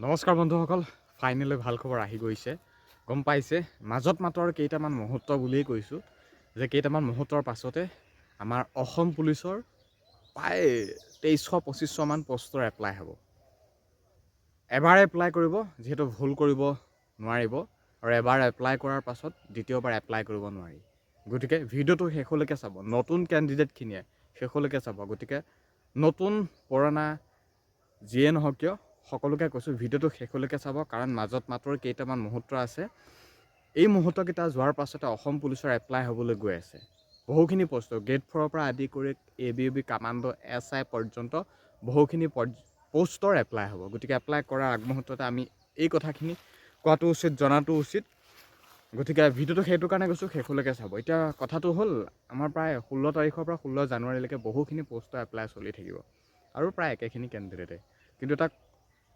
নমস্কাৰ বন্ধুসকল, ফাইনেলি ভাল খবৰ আহি গৈছে। গম পাইছে মাজত মাত্ৰ কেইটামান মুহূৰ্ত বুলিয়েই কৈছোঁ যে কেইটামান মুহূৰ্তৰ পাছতে আমাৰ অসম পুলিচৰ প্ৰায় 2300-2500মান পোষ্টৰ এপ্লাই হ'ব। এবাৰ এপ্লাই কৰিব, যিহেতু ভুল কৰিব নোৱাৰিব, আৰু এবাৰ এপ্লাই কৰাৰ পাছত দ্বিতীয়বাৰ এপ্লাই কৰিব নোৱাৰি। গতিকে ভিডিঅ'টো শেষলৈকে চাব, নতুন কেণ্ডিডেটখিনিয়ে শেষলৈকে চাব। গতিকে নতুন পুৰণা যিয়ে নহওক কিয় সকলোকে কৈছোঁ ভিডিঅ'টো শেষলৈকে চাব, কাৰণ মাজত মাত্ৰ কেইটামান মুহূৰ্ত আছে। এই মুহূৰ্তকেইটা যোৱাৰ পাছতে অসম পুলিচৰ এপ্লাই হ'বলৈ গৈ আছে। বহুখিনি পোষ্ট, গ্ৰেড 4ৰ পৰা আদি কৰি ABUB কামাণ্ডো SI পৰ্যন্ত বহুখিনি পোষ্টৰ এপ্লাই হ'ব। গতিকে এপ্লাই কৰাৰ আগমুহূৰ্ততে আমি এই কথাখিনি কোৱাটো উচিত, জনাটো উচিত। গতিকে ভিডিঅ'টো সেইটো কাৰণে কৈছোঁ শেষলৈকে চাব। এতিয়া কথাটো হ'ল, আমাৰ প্ৰায় 16 তাৰিখৰ পৰা 16 জানুৱাৰীলৈকে বহুখিনি পোষ্টৰ এপ্লাই চলি থাকিব, আৰু প্ৰায় একেখিনি কেণ্ডিডেটে। কিন্তু তাক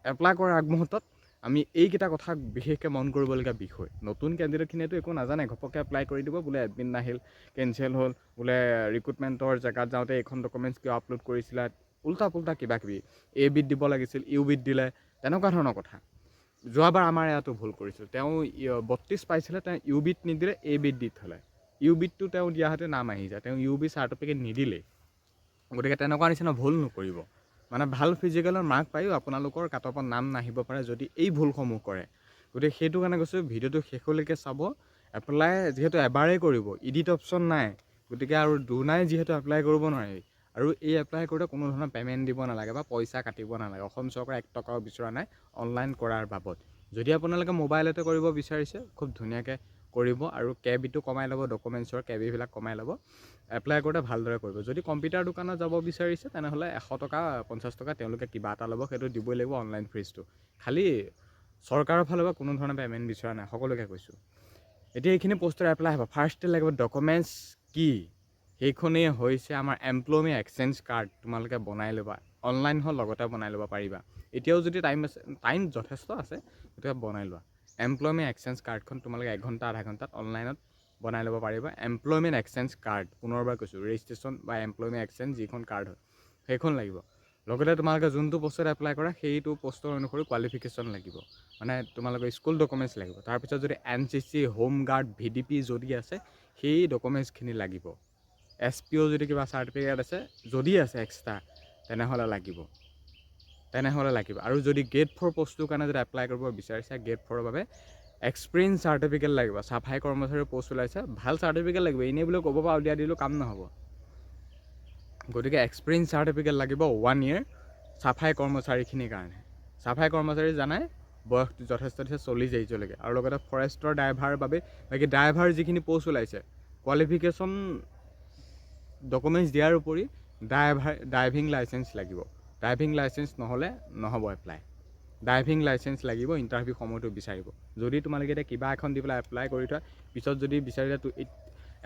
এপ্লাই কৰাৰ আগমুহূৰ্তত আমি এইকেইটা কথা বিশেষকৈ মন কৰিবলগীয়া বিষয়। নতুন কেণ্ডিডেটখিনিয়েতো একো নাজানে, ঘপককৈ এপ্লাই কৰি দিব, বোলে এডমিট নাহিল, কেঞ্চেল হ'ল, বোলে ৰিক্ৰুটমেণ্টৰ জেগাত যাওঁতে এইখন ডকুমেণ্টছ কিয় আপলোড কৰিছিলা, উল্টা পুল্টা কিবাকিবি, ABত দিব লাগিছিল UBত দিলে, তেনেকুৱা ধৰণৰ কথা। যোৱাবাৰ আমাৰ ইয়াতো ভুল কৰিছিল, তেওঁ 32 পাইছিলে, তেওঁ UBত নিদিলে, ABত দি থ'লে। UBতটো তেওঁ দিয়াহঁতে নাম আহি যায়, তেওঁ UB চাৰ্টিফিকেট নিদিলেই। গতিকে তেনেকুৱা নিচিনা ভুল নকৰিব। মানে ভাল ফিজিকেলৰ মাৰ্ক পায়ো আপোনালোকৰ কাটঅফত নাম নাহিব পাৰে যদি এই ভুলসমূহ কৰে। গতিকে সেইটো কাৰণে কৈছোঁ ভিডিঅ'টো শেষলৈকে চাব। এপ্লাই যিহেতু এবাৰেই কৰিব, ইডিট অপশ্যন নাই, গতিকে আৰু দুনাই যিহেতু এপ্লাই কৰিব নোৱাৰি। আৰু এই এপ্লাই কৰোঁতে কোনো ধৰণৰ পে'মেণ্ট দিব নালাগে বা পইচা কাটিব নালাগে। অসম চৰকাৰে 1 টকাও বিচৰা নাই অনলাইন কৰাৰ বাবদ। যদি আপোনালোকে মোবাইলতে কৰিব বিচাৰিছে, খুব ধুনীয়াকৈ কৰিব, আৰু কেবিটো কমাই ল'ব, ডকুমেণ্টছৰ কেবিবিলাক কমাই ল'ব। এপ্লাই কৰোঁতে ভালদৰে কৰিব। যদি কম্পিউটাৰ দোকানত যাব বিচাৰিছে, তেনেহ'লে 100 টকা 50 টকা তেওঁলোকে কিবা এটা ল'ব, সেইটো দিবই লাগিব অনলাইন ফিজটো। খালি চৰকাৰৰ ফালৰ পৰা কোনো ধৰণৰ পে'মেণ্ট বিচৰা নাই, সকলোকে কৈছোঁ। এতিয়া এইখিনি পোষ্টৰ এপ্লাই হ'ব। ফাৰ্ষ্টে লাগিব ডকুমেণ্টছ কি? সেইখনেই হৈছে আমাৰ এমপ্লয়মেণ্ট এক্সচেঞ্জ কাৰ্ড। তোমালোকে বনাই ল'বা, অনলাইন হ'ল লগতে বনাই ল'ব পাৰিবা। এতিয়াও যদি টাইম আছে, টাইম যথেষ্ট আছে, গতিকে বনাই লোৱা। এমপ্লয়মেণ্ট এক্সচেঞ্জ কাৰ্ডখন তোমালোকে 1 ঘণ্টা আধা ঘণ্টাত অনলাইনত বনাই ল'ব পাৰিবা। এমপ্লয়মেণ্ট এক্সচেঞ্জ কাৰ্ড, পুনৰবাৰ কৈছোঁ, ৰেজিষ্ট্ৰেশ্যন বা এমপ্লয়মেণ্ট এক্সচেঞ্জ যিখন কাৰ্ড হয় সেইখন লাগিব। লগতে তোমালোকে যোনটো পোষ্টত এপ্লাই কৰা সেইটো পোষ্টৰ অনুসৰি কোৱালিফিকেশ্যন লাগিব, মানে তোমালোকৰ স্কুল ডকুমেণ্টছ লাগিব। তাৰপিছত যদি NCC, হোম গাৰ্ড, VDP যদি আছে, সেই ডকুমেণ্টছখিনি লাগিব। SPO যদি কিবা চাৰ্টিফিকেট আছে, যদি আছে এক্সট্ৰা, তেনেহ'লে লাগিব। আৰু যদি গ্ৰেড 4 পোষ্টটোৰ কাৰণে যদি এপ্লাই কৰিব বিচাৰিছে, গ্ৰেড 4ৰ বাবে এক্সপিৰিয়েঞ্চ চাৰ্টিফিকেট লাগিব। চাফাই কৰ্মচাৰীৰ পোষ্ট ওলাইছে, ভাল চাৰ্টিফিকেট লাগিব, এনেই বোলে ক'ব পৰা উলিয়াই দিলেও কাম নহ'ব। গতিকে এক্সপিৰিয়েঞ্চ চাৰ্টিফিকেট লাগিব 1 year চাফাই কৰ্মচাৰীখিনিৰ কাৰণে। চাফাই কৰ্মচাৰী জানাই বয়সটো যথেষ্ট দিছে, 40 এজলৈকে। আৰু লগতে ফৰেষ্টৰ ড্ৰাইভাৰৰ বাবে বাকী ড্ৰাইভাৰ যিখিনি পোষ্ট ওলাইছে, কোৱালিফিকেশ্যন ডকুমেণ্টছ দিয়াৰ উপৰি ড্ৰাইভিং লাইচেঞ্চ লাগিব। ড্ৰাইভিং লাইচেঞ্চ নহ'লে নহ'ব এপ্লাই। ড্ৰাইভিং লাইচেঞ্চ লাগিব, ইণ্টাৰভিউ সময়টো বিচাৰিব। যদি তোমালোকে এতিয়া কিবা এখন দি পেলাই এপ্লাই কৰি থোৱা, পিছত যদি বিচাৰিলে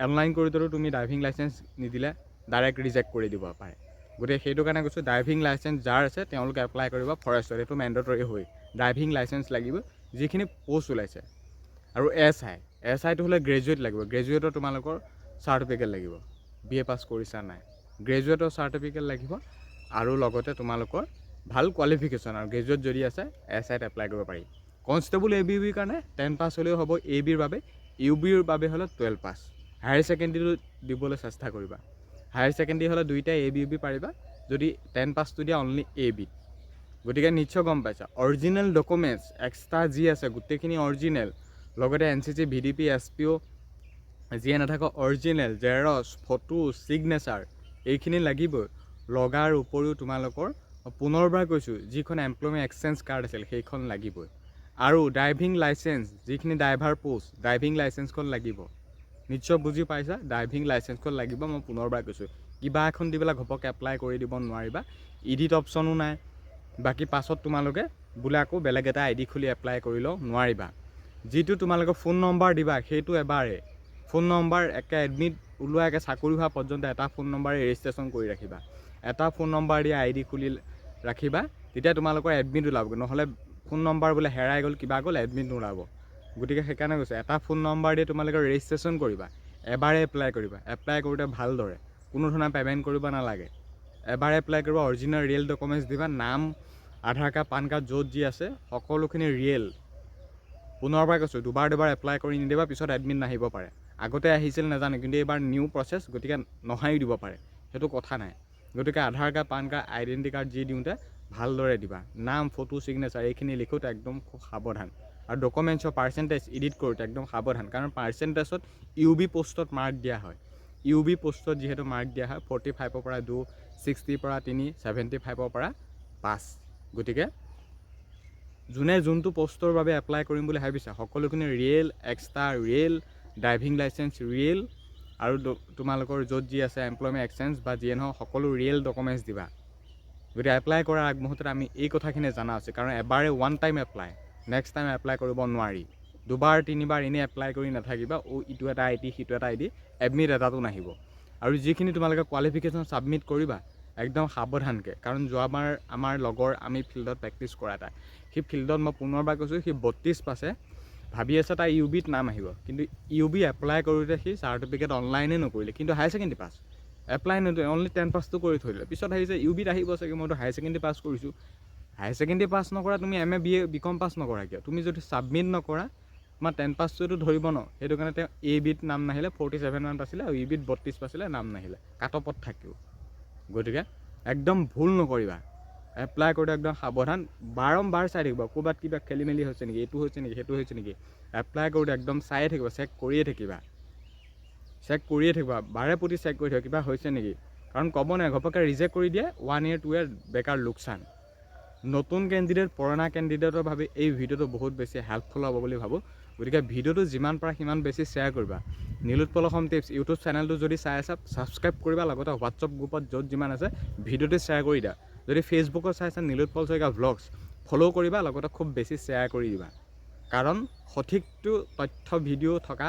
অনলাইন কৰোঁতেও তুমি ড্ৰাইভিং লাইচেঞ্চ নিদিলে ডাইৰেক্ট ৰিজেক্ট কৰি দিব পাৰে। গতিকে সেইটো কাৰণে কৈছোঁ, ড্ৰাইভিং লাইচেঞ্চ যাৰ আছে তেওঁলোকে এপ্লাই কৰিব ফৰেষ্টত, এইটো মেণ্ডেটৰী হয়। ড্ৰাইভিং লাইচেঞ্চ লাগিব যিখিনি পোষ্ট ওলাইছে। আৰু SIটো হ'লে গ্ৰেজুৱেট লাগিব। গ্ৰেজুৱেটৰ তোমালোকৰ চাৰ্টিফিকেট লাগিব, BA পাছ কৰিছা নাই, গ্ৰেজুৱেটৰ চাৰ্টিফিকেট লাগিব। আৰু লগতে তোমালোকৰ ভাল কোৱালিফিকেশ্যন, আৰু গ্ৰেজুৱেট যদি আছে SIত এপ্লাই কৰিব পাৰি। কনষ্টেবল ABUBৰ কাৰণে 10 পাছ হ'লেও হ'ব ABৰ বাবে, UBৰ বাবে হ'লে 12 পাছ। হায়াৰ ছেকেণ্ডেৰীটো দিবলৈ চেষ্টা কৰিবা। হায়াৰ ছেকেণ্ডেৰী হ'লে দুইটাই ABUB পাৰিবা, যদি 10 পাছটো দিয়া অনলি ABত। গতিকে নিশ্চয় গম পাইছা, অৰিজিনেল ডকুমেণ্টছ এক্সট্ৰা যি আছে গোটেইখিনি অৰিজিনেল। লগতে NCC, VDP, SPO যিয়ে নাথাকক অৰিজিনেল, জেৰক্স, ফটো, ছিগনেচাৰ এইখিনি লাগিবই। লগাৰ উপৰিও তোমালোকৰ পুনৰবাৰ কৈছোঁ, যিখন এমপ্লয়মেণ্ট এক্সচেঞ্জ কাৰ্ড আছিল সেইখন লাগিবই। আৰু ড্ৰাইভিং লাইচেঞ্চ, যিখিনি ড্ৰাইভাৰ পোষ্ট, ড্ৰাইভিং লাইচেঞ্চখন লাগিব। নিশ্চয় বুজি পাইছা, ড্ৰাইভিং লাইচেঞ্চখন লাগিব। মই পুনৰবাৰ কৈছোঁ, কিবা এখন দি পেলাই ঘপককৈ এপ্লাই কৰি দিব নোৱাৰিবা। ইডিট অপশ্যনো নাই, বাকী পাছত তোমালোকে বোলে আকৌ বেলেগ এটা ID খুলি এপ্লাই কৰিলেও নোৱাৰিবা। যিটো তোমালোকে ফোন নম্বৰ দিবা সেইটো এবাৰে। ফোন নম্বৰ একে এডমিট ওলোৱা একে চাকৰি হোৱা পৰ্যন্ত এটা ফোন নম্বৰে ৰেজিষ্ট্ৰেশ্যন কৰি ৰাখিবা। এটা ফোন নম্বৰ দি ID খুলি ৰাখিবা, তেতিয়া তোমালোকৰ এডমিট ওলাবগৈ। নহ'লে ফোন নম্বৰ বোলে হেৰাই গ'ল, কিবা গ'ল, এডমিট নোলাব। গতিকে সেইকাৰণে কৈছোঁ, এটা ফোন নম্বৰ দি তোমালোকে ৰেজিষ্ট্ৰেশ্যন কৰিবা, এবাৰে এপ্লাই কৰিবা। এপ্লাই কৰোঁতে ভালদৰে, কোনো ধৰণৰ পে'মেণ্ট কৰিব নালাগে। এবাৰ এপ্লাই কৰিব, অৰিজিনেল ৰিয়েল ডকুমেণ্টছ দিবা, নাম আধাৰ কাৰ্ড পান কাৰ্ড য'ত যি আছে সকলোখিনি ৰিয়েল। পুনৰবাৰ কৈছোঁ, দুবাৰ এপ্লাই কৰি নিদিবা, পিছত এডমিট নাহিব পাৰে। আগতে আহিছিল নাজানো, কিন্তু এইবাৰ নিউ প্ৰচেছ, গতিকে নহায়ো দিব পাৰে, সেইটো কথা নাই। গতিকে Aadhaar card PAN card identity card যি দিওঁতে ভালদৰে দিবা। নাম ফটো ছিগনেচাৰ এইখিনি লিখোঁতে একদম খুব সাৱধান। আৰু ডকুমেণ্টছৰ পাৰ্চেণ্টেজ এডিট কৰোঁতে একদম সাৱধান, কাৰণ পাৰ্চেণ্টেজত UB পোষ্টত মাৰ্ক দিয়া হয়। UB পোষ্টত যিহেতু মাৰ্ক দিয়া হয় 45ৰ পৰা 2, 60ৰ পৰা 3, 75ৰ পৰা 5। গতিকে যোনে যোনটো পোষ্টৰ বাবে এপ্লাই কৰিম বুলি ভাবিছা সকলোখিনি real, extra real, driving licence real, আৰু তোমালোকৰ য'ত যি আছে এমপ্লয়মেণ্ট এক্সচেঞ্জ বা যিয়ে নহওক সকলো ৰিয়েল ডকুমেণ্টছ দিবা। গতিকে এপ্লাই কৰাৰ আগমুহূৰ্তত আমি এই কথাখিনি জনা উচিত, কাৰণ এবাৰে one time apply, next time apply কৰিব নোৱাৰি। দুবাৰ তিনিবাৰ এনেই এপ্লাই কৰি নাথাকিবা, ইটো এটা ID সিটো এটা ID, এডমিট এটাতো নাহিব। আৰু যিখিনি তোমালোকে কোৱালিফিকেশ্যন ছাবমিট কৰিবা একদম সাৱধানকৈ, কাৰণ যোৱাবাৰ আমাৰ লগৰ আমি ফিল্ডত প্ৰেক্টিছ কৰা এটা, সি ফিল্ডত মই পুনৰবাৰ কৈছোঁ, সি 32 পাইছে, ভাবি আছে তাৰ UBত নাম আহিব, কিন্তু UB এপ্লাই কৰোঁতে সি চাৰ্টিফিকেট অনলাইনে নকৰিলে, কিন্তু হায়াৰ ছেকেণ্ডেৰী পাছ। এপ্লাই নকৰি অনলি 10 পাছটো কৰি থৈ দিলে। পিছত আহিছে UBত আহিব চাগে, মইতো হায়াৰ ছেকেণ্ডেৰী পাছ কৰিছোঁ। হায়াৰ ছেকেণ্ডেৰী পাছ নকৰা, তুমি MA BA BCom পাছ নকৰা কিয়? তুমি যদি ছাবমিট নকৰা তোমাৰ 10 পাছটোতো ধৰিব ন। সেইটো কাৰণে তেওঁ ABত নাম নাহিলে, 47 মান পাইছিলে, আৰু UBত 32 পাইছিলে, নাম নাহিলে, কাট অফত থাকিব। গতিকে একদম ভুল নকৰিবা, এপ্লাই কৰোঁতে একদম সাৱধান, বাৰম্বাৰ চাই থাকিবা ক'ৰবাত কিবা খেলি মেলি হৈছে নেকি, এইটো হৈছে নেকি, সেইটো হৈছে নেকি। এপ্লাই কৰোঁতে একদম চায়ে থাকিবা, চেক কৰিয়ে থাকিবা, বাৰে প্ৰতি চেক কৰি থাকিবা কিবা হৈছে নেকি। কাৰণ ক'ব নাই, ঘপককৈ ৰিজেক্ট কৰি দিয়ে, 1 year 2 year বেকাৰ লোকচান। নতুন কেণ্ডিডেট পুৰণা কেণ্ডিডেটৰ বাবে এই ভিডিঅ'টো বহুত বেছি হেল্পফুল হ'ব বুলি ভাবোঁ। গতিকে ভিডিঅ'টো যিমান পাৰা সিমান বেছি শ্বেয়াৰ কৰিবা। নীলোৎপল অসম টিপছ ইউটিউব চেনেলটো যদি চাই আছা ছাবস্ক্ৰাইব কৰিবা, লগতে হোৱাটছআপ গ্ৰুপত য'ত যিমান আছে ভিডিঅ'টো শ্বেয়াৰ কৰি দিয়া। যদি ফেচবুকত চাই আছা নীলোৎপল শইকীয়া ভ্লগছ ফ'ল' কৰিবা, লগতে খুব বেছি শ্বেয়াৰ কৰি দিবা। কাৰণ সঠিকটো তথ্য ভিডিঅ' থকা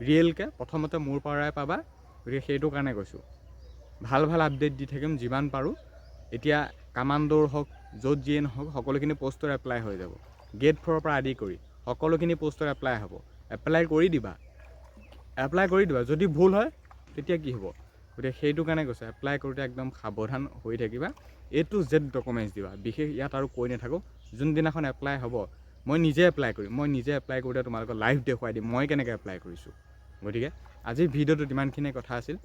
ৰিয়েলকৈ প্ৰথমতে মোৰ পৰাই পাবা। গতিকে সেইটো কাৰণে কৈছোঁ, ভাল আপডেট দি থাকিম যিমান পাৰোঁ। এতিয়া কামাণ্ডোৰ হওক, য'ত যিয়ে নহওক, সকলোখিনি পোষ্টৰ এপ্লাই হৈ যাব। গেট 4ৰ পৰা আদি কৰি সকলোখিনি পোষ্টৰ এপ্লাই হ'ব। এপ্লাই কৰি দিবা, যদি ভুল হয় তেতিয়া কি হ'ব। গতিকে সেইটো কাৰণে কৈছোঁ, এপ্লাই কৰোঁতে একদম সাৱধান হৈ থাকিবা। A to Z ডকুমেণ্টছ দিবা, বিশেষ ইয়াত আৰু কৈ নাথাকোঁ। যোনদিনাখন এপ্লাই হ'ব মই নিজে এপ্লাই কৰিম, মই নিজে এপ্লাই কৰোঁতে তোমালোকক লাইভ দেখুৱাই দিম মই কেনেকৈ এপ্লাই কৰিছোঁ। গতিকে আজিৰ ভিডিঅ'টোত ইমানখিনি কথা আছিল।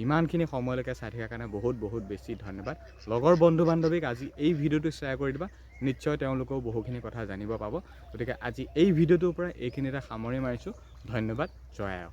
ইমানখিনি সময়লৈকে চাই থকাৰ কাৰণে বহুত বেছি ধন্যবাদ। লগৰ বন্ধু বান্ধৱীক আজি এই ভিডিঅ'টো শ্বেয়াৰ কৰি দিবা, নিশ্চয় তেওঁলোকেও বহুখিনি কথা জানিব পাব। গতিকে আজি এই ভিডিঅ'টোৰ পৰা এইখিনিতে সামৰি মাৰিছোঁ। ধন্যবাদ, জয় আই অসম।